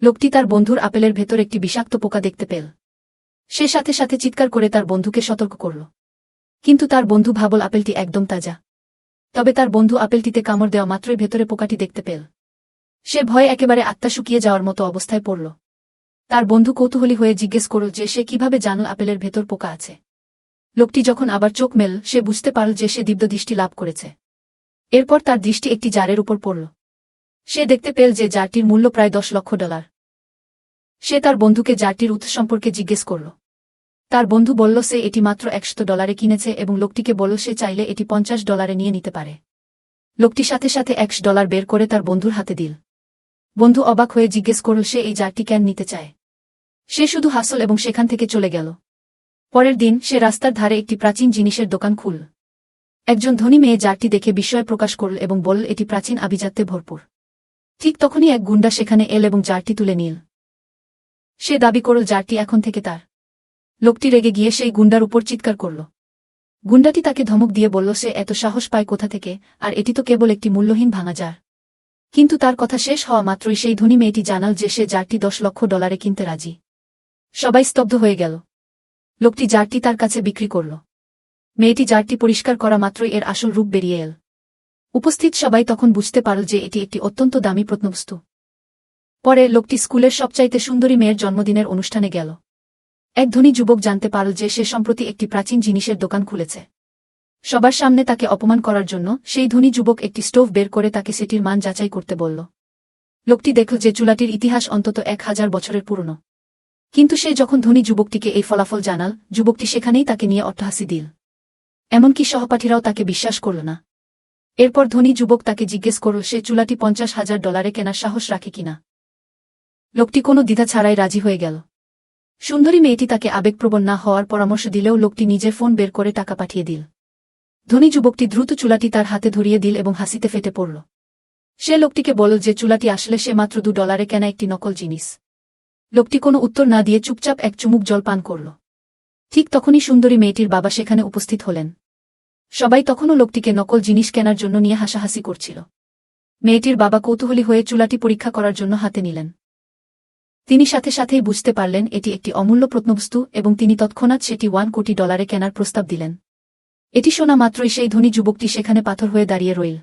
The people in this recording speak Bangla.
লোকটি তার বন্ধুর আপেলের ভেতর একটি বিষাক্ত পোকা দেখতে পেল। সে সাথে সাথে চিৎকার করে তার বন্ধুকে সতর্ক করল। কিন্তু তার বন্ধু ভাবল আপেলটি একদম তাজা। তবে তার বন্ধু আপেলটিতে কামড় দেওয়া মাত্রই ভেতরে পোকাটি দেখতে পেল। সে ভয়ে একেবারে আত্মা শুকিয়ে যাওয়ার মতো অবস্থায় পড়ল। তার বন্ধু কৌতূহলী হয়ে জিজ্ঞেস করল যে সে কিভাবে জানল আপেলের ভেতর পোকা আছে। লোকটি যখন আবার চোখ মেল, সে বুঝতে পারল যে সে দিব্য দৃষ্টি লাভ করেছে। এরপর তার দৃষ্টি একটি জারের উপর পড়ল। সে দেখতে পেল যে জারটির মূল্য প্রায় $10 লক্ষ। সে তার বন্ধুকে জারটির উৎস সম্পর্কে জিজ্ঞেস করল। তার বন্ধু বলল সে এটি মাত্র $100 কিনেছে এবং লোকটিকে বলল সে চাইলে এটি $50 নিয়ে নিতে পারে। লোকটি সাথে সাথে $100 বের করে তার বন্ধুর হাতে দিল। বন্ধু অবাক হয়ে জিজ্ঞেস করল সে এই জারটি কেন নিতে চায়। সে শুধু হাসল এবং সেখান থেকে চলে গেল। পরের দিন সে রাস্তার ধারে একটি প্রাচীন জিনিসের দোকান খুলল। একজন ধনী মেয়ে জারটি দেখে বিস্ময় প্রকাশ করল এবং বলল এটি প্রাচীন আভিজাত্যে ভরপুর। ঠিক তখনই এক গুন্ডা সেখানে এল এবং জারটি তুলে নিল। সে দাবি করল জারটি এখন থেকে তার। লোকটি রেগে গিয়ে সেই গুন্ডার উপর চিৎকার করল। গুন্ডাটি তাকে ধমক দিয়ে বলল সে এত সাহস পায় কোথা থেকে, আর এটি তো কেবল একটি মূল্যহীন ভাঙা জার। কিন্তু তার কথা শেষ হওয়া মাত্রই সেই ধনী মেয়েটি জানাল যে সে জারটি $10 লক্ষ কিনতে রাজি। সবাই স্তব্ধ হয়ে গেল। লোকটি জারটি তার কাছে বিক্রি করল। মেয়েটি জারটি পরিষ্কার করা মাত্রই এর আসল রূপ বেরিয়ে এল। উপস্থিত সবাই তখন বুঝতে পারল যে এটি একটি অত্যন্ত দামি প্রত্নবস্তু। পরে লোকটি স্কুলের সবচাইতে সুন্দরী মেয়ের জন্মদিনের অনুষ্ঠানে গেল। এক ধনী যুবক জানতে পারল যে সে সম্প্রতি একটি প্রাচীন জিনিসের দোকান খুলেছে। সবার সামনে তাকে অপমান করার জন্য সেই ধনী যুবক একটি স্টোভ বের করে তাকে সেটির মান যাচাই করতে বলল। লোকটি দেখল যে চুলাটির ইতিহাস অন্তত 1000 বছরের পুরনো। কিন্তু সে যখন ধনী যুবকটিকে এই ফলাফল জানাল, যুবকটি সেখানেই তাকে নিয়ে অট্টহাসি দিল। এমনকি সহপাঠীরাও তাকে বিশ্বাস করল না। এরপর ধনী যুবক তাকে জিজ্ঞেস করল সে চুলাটি $50,000 কেনার সাহস রাখে কিনা। লোকটি কোনো দ্বিধা ছাড়াই রাজি হয়ে গেল। সুন্দরী মেয়েটি তাকে আবেগপ্রবণ না হওয়ার পরামর্শ দিলেও লোকটি নিজের ফোন বের করে টাকা পাঠিয়ে দিল। ধনী যুবকটি দ্রুত চুলাটি তার হাতে ধরিয়ে দিল এবং হাসিতে ফেটে পড়ল। সে লোকটিকে বলল যে চুলাটি আসলে সে মাত্র $2 কেনা একটি নকল জিনিস। লোকটি কোনো উত্তর না দিয়ে চুপচাপ এক চুমুক জল পান করল। ঠিক তখনই সুন্দরী মেয়েটির বাবা সেখানে উপস্থিত হলেন। সবাই তখনও লোকটিকে নকল জিনিস কেনার জন্য নিয়ে হাসাহাসি করছিল। মেয়েটির বাবা কৌতূহলী হয়ে চুলাটি পরীক্ষা করার জন্য হাতে নিলেন। তিনি সাথে সাথেই বুঝতে পারলেন এটি একটি অমূল্য প্রত্নবস্তু এবং তিনি তৎক্ষণাৎ সেটি $1 কোটি কেনার প্রস্তাব দিলেন। এটি শোনা মাত্রই সেই ধনী যুবকটি সেখানে পাথর হয়ে দাঁড়িয়ে রইল।